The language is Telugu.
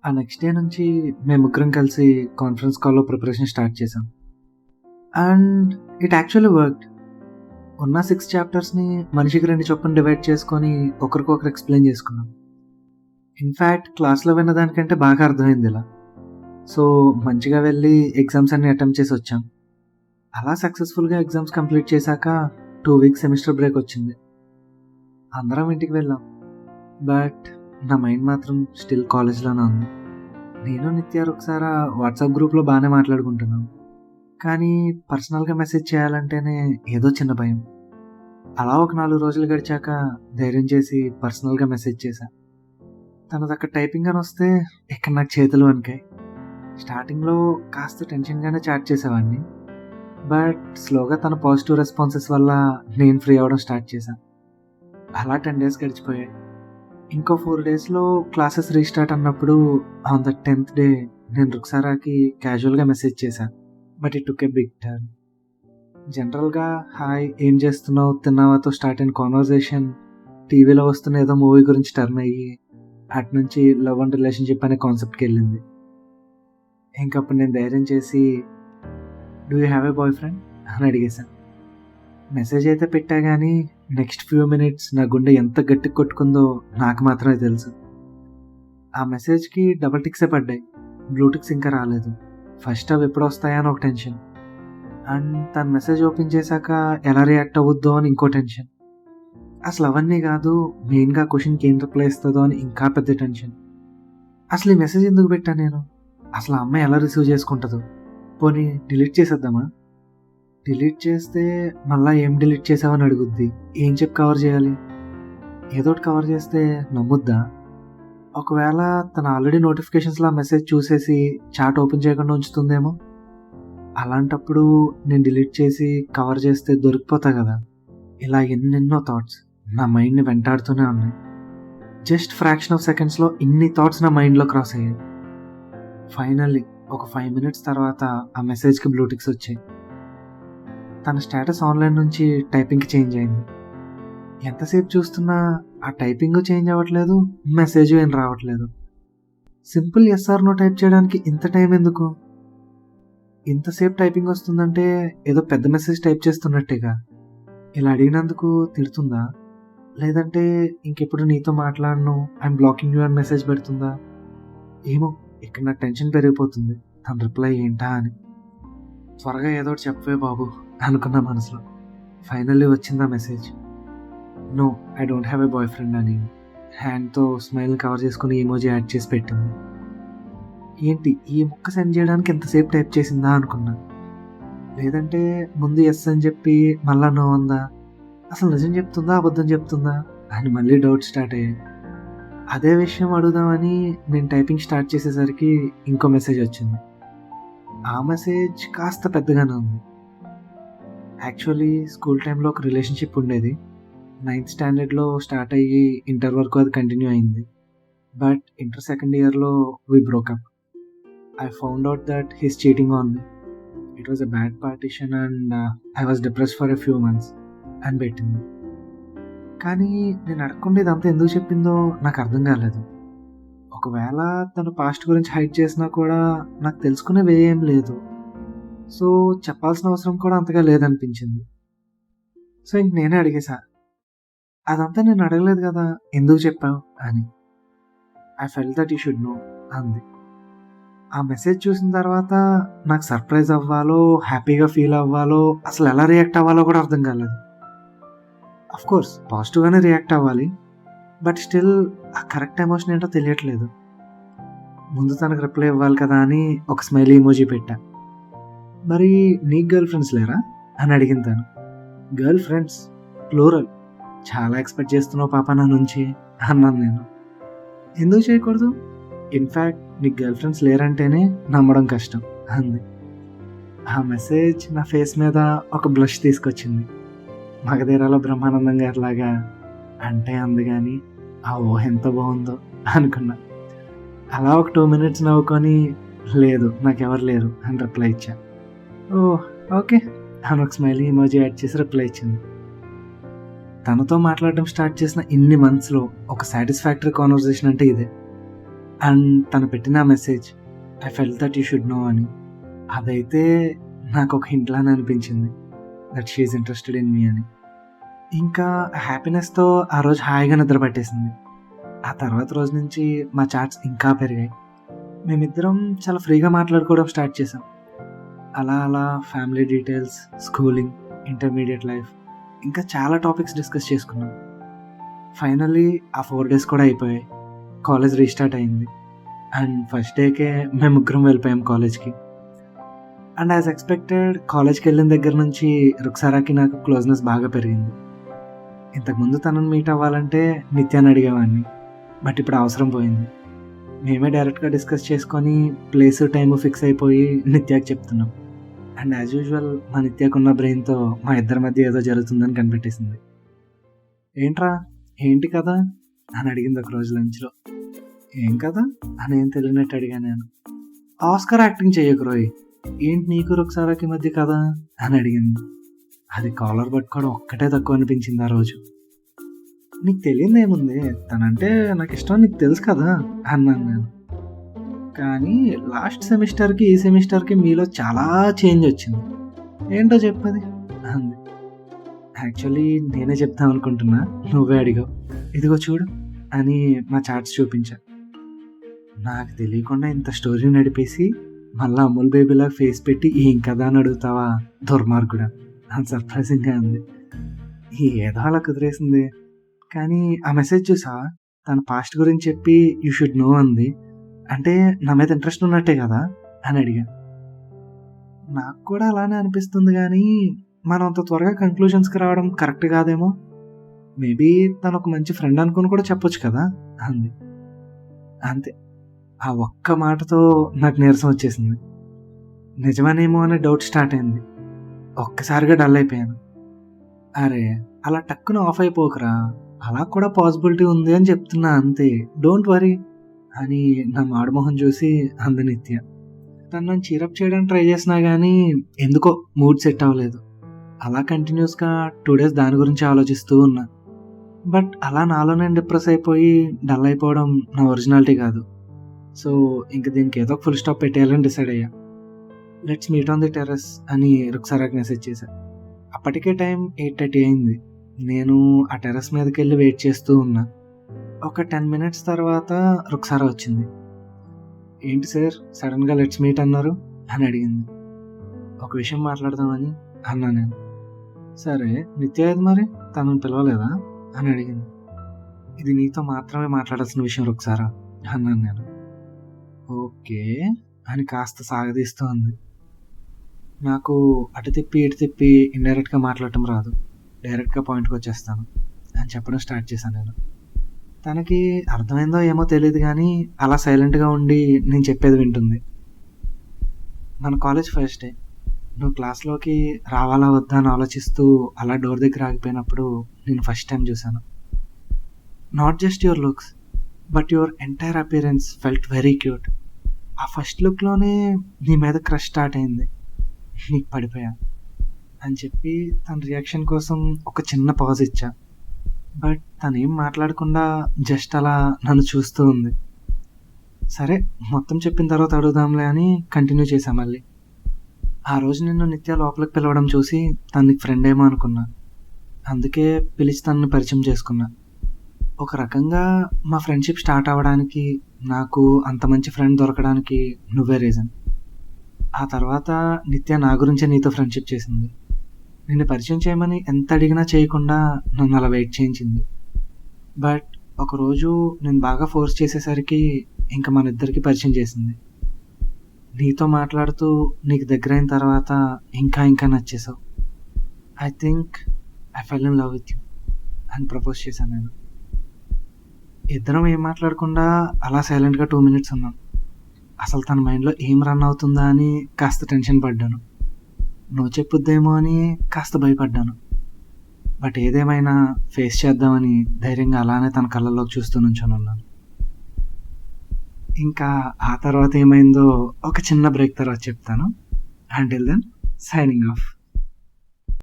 ఆ నెక్స్ట్ డే నుంచి మేము ముగ్గురం కలిసి కాన్ఫరెన్స్ కాల్‌లో ప్రిపరేషన్ స్టార్ట్ చేశాం. And it actually worked. ఉన్న 6 చాప్టర్స్‌ని మనిషికి 2 చొప్పున డివైడ్ చేసుకొని ఒకరికొకరు ఎక్స్‌ప్లెయిన్ చేసుకున్నాం. ఇన్‌ఫాక్ట్ క్లాస్‌లో విన్న దానికంటే బాగా అర్థమైంది ఇలా. సో, మంచిగా వెళ్ళి ఎగ్జామ్స్ అన్నీ అటెంప్ట్ చేసి వచ్చాం. అలా సక్సెస్‌ఫుల్‌గా ఎగ్జామ్స్ కంప్లీట్ చేశాక 2 వీక్స్ సెమిస్టర్ బ్రేక్ వచ్చింది. అందరం ఇంటికి వెళ్ళాం. బట్ నా మైండ్ మాత్రం స్టిల్ కాలేజ్‌లోనే ఉంది. నేను నిత్య ఒకసారి వాట్సాప్ గ్రూప్‌లో బానే మాట్లాడుకుంటున్నాం. కానీ పర్సనల్‌గా మెసేజ్ చేయాలంటేనే ఏదో చిన్న భయం. అలా ఒక 4 రోజులు గడిచాక ధైర్యం చేసి పర్సనల్‌గా మెసేజ్ చేశా. తనదక్కడ టైపింగ్ అని వస్తే ఇక్కడ నాకు చేతులు వణికాయి. స్టార్టింగ్‌లో కాస్త టెన్షన్‌గానే చాట్ చేసేవాడిని. బట్ స్లోగా తన పాజిటివ్ రెస్పాన్సెస్ వల్ల నేను ఫ్రీ అవ్వడం స్టార్ట్ చేశా. అలా 10 డేస్ గడిచిపోయాయి. ఇంకో 4 డేస్‌లో క్లాసెస్ రీస్టార్ట్ అన్నప్పుడు ఆన్ ద 10థ్ డే నేను రుక్సారాకి క్యాజువల్‌గా మెసేజ్ చేశా. But it took a big turn. జనరల్‌గా హాయ్ ఏం చేస్తున్నావు, తిన్నావాతో స్టార్ట్ అయిన కాన్వర్జేషన్ టీవీలో వస్తున్న ఏదో మూవీ గురించి టర్న్ అయ్యి అటునుంచి లవ్ అండ్ రిలేషన్‌షిప్ అనే కాన్సెప్ట్‌కెళ్ళింది. ఇంకప్పుడు నేను ధైర్యం చేసి do you have a boyfriend అని అడిగేశా. మెసేజ్ అయితే పెట్టా గానీ నెక్స్ట్ ఫ్యూ మినిట్స్ నా గుండె ఎంత గట్టిగా కొట్టుకుందో నాకు మాత్రమే తెలుసు. ఆ మెసేజ్‌కి డబుల్ టిక్సే పడ్డాయి. బ్లూ టిక్స్ ఇంకా రాలేదు. ఫస్ట్ అవి ఎప్పుడొస్తాయా అని ఒక టెన్షన్. అండ్ తన మెసేజ్ ఓపెన్ చేశాక ఎలా రియాక్ట్ అవ్వుద్దో అని ఇంకో టెన్షన్. అసలు అవన్నీ కాదు, మెయిన్‌గా క్వెషన్‌కి ఏం రిప్లై ఇస్తదో అని ఇంకా పెద్ద టెన్షన్. అసలు ఈ మెసేజ్ ఎందుకు పెట్టా నేను? అసలు ఆ అమ్మాయి ఎలా రిసీవ్ చేసుకుంటదో? పోనీ డిలీట్ చేసేద్దామా? డిలీట్ చేస్తే మళ్ళా ఏం డిలీట్ చేసావని అడుగుద్ది. ఏం చెప్పి కవర్ చేయాలి? ఏదోటి కవర్ చేస్తే నమ్ముద్దా? ఒకవేళ తను ఆల్రెడీ నోటిఫికేషన్స్‌లో ఆ మెసేజ్ చూసేసి చాట్ ఓపెన్ చేయకుండా ఉంచుతుందేమో? అలాంటప్పుడు నేను డిలీట్ చేసి కవర్ చేస్తే దొరికిపోతా కదా! ఇలా ఎన్నెన్నో థాట్స్ నా మైండ్‌ని వెంటాడుతూనే ఉన్నాయి. జస్ట్ ఫ్రాక్షన్ ఆఫ్ సెకండ్స్‌లో ఇన్ని థాట్స్ నా మైండ్‌లో క్రాస్ అయ్యాయి. ఫైనల్లీ ఒక 5 మినిట్స్ తర్వాత ఆ మెసేజ్‌కి బ్లూ టిక్స్ వచ్చాయి. తన స్టేటస్ ఆన్‌లైన్ నుంచి టైపింగ్‌కి చేంజ్ అయింది. ఎంతసేపు చూస్తున్నా ఆ టైపింగు చేంజ్ అవ్వట్లేదు, మెసేజు ఏం రావట్లేదు. Simple yes or no type చేయడానికి ఇంత టైం ఎందుకు? ఇంతసేపు టైపింగ్ వస్తుందంటే ఏదో పెద్ద మెసేజ్ టైప్ చేస్తున్నట్టేగా. ఇలా అడిగినందుకు తిడుతుందా? లేదంటే ఇంకెప్పుడు నీతో మాట్లాడను, ఐయామ్ బ్లాకింగ్ యూ అని మెసేజ్ పెడుతుందా? ఏమో, ఇక్కడ నాకు టెన్షన్ పెరిగిపోతుంది. తన రిప్లై ఏంటా అని. త్వరగా ఏదో ఒకటి చెప్పవే బాబు అనుకున్నా మనసులో. ఫైనల్లీ వచ్చింది ఆ message. No, I don't have a boyfriend అని హ్యాండ్‌తో స్మైల్ కవర్ చేసుకొని ఎమోజి యాడ్ చేసి పెట్టింది. ఏంటి ఈ ముక్క సెండ్ చేయడానికి ఎంతసేపు టైప్ చేసిందా అనుకున్నా. లేదంటే ముందు యెస్ అని చెప్పి మళ్ళా నో అందా? అసలు నిజం చెప్తుందా? అబద్ధం చెప్తుందా? అని మళ్ళీ డౌట్స్ స్టార్ట్ అయ్యాయి. అదే విషయం అడుగుదామని నేను టైపింగ్ స్టార్ట్ చేసేసరికి ఇంకో మెసేజ్ వచ్చింది. ఆ మెసేజ్ కాస్త పెద్దగానే ఉంది. యాక్చువల్లీ స్కూల్ టైంలో ఒక రిలేషన్‌షిప్ ఉండేది. 9థ్ స్టాండర్డ్‌లో స్టార్ట్ అయ్యి ఇంటర్ వరకు అది కంటిన్యూ అయింది. బట్ ఇంటర్ సెకండ్ ఇయర్‌లో we broke up. I found out that he is cheating on me. It was a bad partition and I was depressed for a few months అని పెట్టింది. కానీ నేను అడగకుండా ఇదంతా ఎందుకు చెప్పిందో నాకు అర్థం కాలేదు. ఒకవేళ తను పాస్ట్ గురించి హైడ్ చేసినా కూడా నాకు తెలుసుకునే వే ఏం లేదు. సో, చెప్పాల్సిన అవసరం కూడా అంతగా లేదనిపించింది. సో, ఇంక నేనే అడిగేశా. అదంతా నేను అడగలేదు కదా! ఎందుకు చెప్పావు అని. I felt that you should know అంది. ఆ మెసేజ్ చూసిన తర్వాత నాకు సర్ప్రైజ్ అవ్వాలో, హ్యాపీగా ఫీల్ అవ్వాలో, అసలు ఎలా రియాక్ట్ అవ్వాలో కూడా అర్థం కాలేదు. ఆఫ్‌కోర్స్ పాజిటివ్‌గానే రియాక్ట్ అవ్వాలి. బట్ స్టిల్ ఆ కరెక్ట్ ఎమోషన్ ఏంటో తెలియట్లేదు. ముందు తనకు రిప్లై ఇవ్వాలి కదా అని ఒక స్మైలీ ఎమోజి పెట్టా. మరి నీకు గర్ల్ ఫ్రెండ్స్ లేరా అని అడిగింది తను. Girlfriends plural. చాలా ఎక్స్పెక్ట్ చేస్తున్నావు పాప నా నుంచి అన్నాను నేను. ఎందుకు చేయకూడదు? ఇన్ఫ్యాక్ట్ నీకు గర్ల్ ఫ్రెండ్స్ లేరంటేనే నమ్మడం కష్టం అంది. ఆ మెసేజ్ నా ఫేస్ మీద ఒక బ్లష్ తీసుకొచ్చింది. మగధీరాలో బ్రహ్మానందం గారిలాగా. అంటే అంది కానీ ఆ ఊహ ఎంత బాగుందో అనుకున్నా. అలా ఒక 2 మినిట్స్ నవ్వుకొని లేదు నాకెవరు లేరు అని రిప్లై ఇచ్చా. ఓహ్! ఓకే అని ఒక స్మైలీ ఎమోజి యాడ్ చేసి రిప్లై ఇచ్చింది. తనతో మాట్లాడడం స్టార్ట్ చేసిన ఇన్ని మంత్స్‌లో ఒక సాటిస్ఫాక్టరీ కన్వర్జేషన్ అంటే ఇదే. అండ్ తను పెట్టిన message I felt that you should know అని, అదైతే నాకు ఒక హింట్లానే అనిపించింది that she is interested in me అని. ఇంకా హ్యాపీనెస్తో ఆ రోజు హాయిగా నిద్ర పట్టేసింది. ఆ తర్వాత రోజు నుంచి మా చాట్స్ ఇంకా పెరిగాయి. మేమిద్దరం చాలా ఫ్రీగా మాట్లాడుకోవడం స్టార్ట్ చేసాం. అలా అలా family details, schooling, intermediate life, ఇంకా చాలా టాపిక్స్ డిస్కస్ చేసుకున్నాం. ఫైనల్లీ ఆ 4 days కూడా అయిపోయాయి. కాలేజ్ రీస్టార్ట్ అయింది అండ్ ఫస్ట్ డేకే మేము ముగ్గురం వెళ్ళిపోయాం కాలేజ్కి. అండ్ యాజ్ ఎక్స్పెక్టెడ్ కాలేజ్కి వెళ్ళిన దగ్గర నుంచి రుక్సారాకి నాకు క్లోజ్నెస్ బాగా పెరిగింది. ఇంతకుముందు తనని మీట్ అవ్వాలంటే నిత్యాన్ని అడిగేవాడిని, బట్ ఇప్పుడు అవసరం పోయింది. మేమే డైరెక్ట్గా డిస్కస్ చేసుకొని ప్లేస్ టైము ఫిక్స్ అయిపోయి నిత్యాకి చెప్తున్నాం. అండ్ యాజ్ యూజువల్ మా నిత్యాకున్న బ్రెయిన్తో మా ఇద్దరి మధ్య ఏదో జరుగుతుందని కనిపెట్టేసింది. ఏంట్రా ఏంటి కదా అని అడిగింది ఒక రోజు లంచ్లో. ఏం కదా అని ఏం తెలియనట్టు అడిగాను నేను. ఆస్కర్ యాక్టింగ్ చెయ్యకు రోయ్, ఏంటి నీకు రుక్సారాకి మధ్య కదా అని అడిగింది. అది కాలర్ పట్టుకోవడం ఒక్కటే తక్కువ అనిపించింది ఆ రోజు. నీకు తెలియదు ఏముంది, తనంటే నాకు ఇష్టం నీకు తెలుసు కదా అన్నాను నేను. కానీ లాస్ట్ సెమిస్టర్కి ఈ సెమిస్టర్కి మీలో చాలా చేంజ్ వచ్చింది, ఏంటో చెప్పది అంది. యాక్చువల్లీ నేనే చెప్తాను అనుకుంటున్నా, నువ్వే అడిగావు, ఇదిగో చూడు అని మా చాట్స్ చూపించా. నాకు తెలియకుండా ఇంత స్టోరీ నడిపేసి మళ్ళీ అమూల్ బేబీలాగా ఫేస్ పెట్టి ఏం కదా అని అడుగుతావా దుర్మార్గుడా అని సర్ప్రైజింగ్గా ఉంది. ఏదో అలా కుదిరేసింది. కానీ ఆ మెసేజ్ చూసా, తన పాస్ట్ గురించి చెప్పి యూ షుడ్ నో అంది, అంటే నా మీద ఇంట్రెస్ట్ ఉన్నట్టే కదా అని అడిగా. నాకు కూడా అలానే అనిపిస్తుంది, కానీ మనం అంత త్వరగా కంక్లూషన్స్కి రావడం కరెక్ట్ కాదేమో. మేబీ తను ఒక మంచి ఫ్రెండ్ అనుకుని కూడా చెప్పొచ్చు కదా అంది. అంతే, ఆ ఒక్క మాటతో నాకు నీరసం వచ్చేసింది. నిజమేనేమో అనే డౌట్ స్టార్ట్ అయింది. ఒక్కసారిగా డల్ అయిపోయాను. అరే అలా టక్కున ఆఫ్ అయిపోకరా, అలా కూడా పాసిబిలిటీ ఉంది అని చెప్తున్నా అంతే, డోంట్ వరీ అని నా మాడుమోహం చూసి అంది నిత్య. తను నన్ను చీరప్ చేయడానికి ట్రై చేసినా కానీ ఎందుకో మూడ్ సెట్ అవ్వలేదు. అలా కంటిన్యూస్గా 2 days దాని గురించి ఆలోచిస్తూ ఉన్నా. బట్ అలా నాలో నేను డిప్రెస్ అయిపోయి డల్ అయిపోవడం నా ఒరిజినాలిటీ కాదు. సో ఇంక దీనికి ఏదో ఫుల్ స్టాప్ పెట్టేయాలని డిసైడ్ అయ్యా. Let's meet on the terrace అని రుక్సారాకి మెసేజ్ చేశా. అప్పటికే టైం 8:30 అయింది. నేను ఆ టెర్రస్ మీదకి వెళ్ళి వెయిట్ చేస్తూ ఉన్నా. ఒక 10 minutes తర్వాత రుక్సారా వచ్చింది. ఏంటి సార్ సడన్గా లెట్స్ మీట్ అన్నారు అని అడిగింది. ఒక విషయం మాట్లాడదామని అన్నా నేను. సరే నిత్య ఏది మరి, తనను పిలవలేదా అని అడిగింది. ఇది నీతో మాత్రమే మాట్లాడాల్సిన విషయం రుక్సారా అన్నాను నేను. ఓకే అని కాస్త సాగదీస్తూ ఉంది. నాకు అటు తిప్పి ఇటు తిప్పి ఇండైరెక్ట్గా మాట్లాడటం రాదు, డైరెక్ట్గా పాయింట్కి వచ్చేస్తాను అని చెప్పడం స్టార్ట్ చేశాను నేను. తనకి అర్థమైందో ఏమో తెలియదు, కానీ అలా సైలెంట్గా ఉండి నేను చెప్పేది వింటుంది. మన కాలేజ్ ఫస్ట్ డే, నువ్వు క్లాస్లోకి రావాలా వద్దా అని ఆలోచిస్తూ అలా డోర్ దగ్గర ఆగిపోయినప్పుడు నేను ఫస్ట్ టైం చూశాను. Not just your looks but your entire appearance felt very cute. ఆ ఫస్ట్ లుక్లోనే నీ మీద క్రష్ స్టార్ట్ అయింది, నీకు పడిపోయా అని చెప్పి తన రియాక్షన్ కోసం ఒక చిన్న పాజ్ ఇచ్చా. బట్ తను ఏం మాట్లాడకుండా జస్ట్ అలా నన్ను చూస్తూ ఉంది. సరే మొత్తం చెప్పిన తర్వాత అడుగుదాంలే అని కంటిన్యూ చేశా మళ్ళీ. ఆ రోజు నిన్ను నిత్య లోపలికి పిలవడం చూసి తనకి ఫ్రెండ్ ఏమో అనుకున్నా, అందుకే పిలిచి తనని పరిచయం చేసుకున్నా. ఒక రకంగా మా ఫ్రెండ్షిప్ స్టార్ట్ అవ్వడానికి, నాకు అంత మంచి ఫ్రెండ్ దొరకడానికి నువ్వే రీజన్. ఆ తర్వాత నిత్య నా గురించే నీతో ఫ్రెండ్షిప్ చేసింది. నిన్ను పరిచయం చేయమని ఎంత అడిగినా చేయకుండా నన్ను అలా వెయిట్ చేయించింది. బట్ ఒకరోజు నేను బాగా ఫోర్స్ చేసేసరికి ఇంకా మన ఇద్దరికి పరిచయం చేసింది. నీతో మాట్లాడుతూ నీకు దగ్గరైన తర్వాత ఇంకా ఇంకా నచ్చేసావు. I think I fell in love with you అని ప్రపోజ్ చేశాను నేను. ఇద్దరం ఏం మాట్లాడకుండా అలా సైలెంట్గా 2 minutes ఉన్నాం. అసలు తన మైండ్లో ఏం రన్ అవుతుందా అని కాస్త టెన్షన్ పడ్డాను. నువ్వు చెప్పుద్దేమో అని కాస్త భయపడ్డాను. బట్ ఏదేమైనా ఫేస్ చేద్దామని ధైర్యంగా అలానే తన కళ్ళల్లోకి చూస్తూ నుంచొని ఉన్నాను. ఇంకా ఆ తర్వాత ఏమైందో ఒక చిన్న బ్రేక్ తర్వాత చెప్తాను. Until then signing of.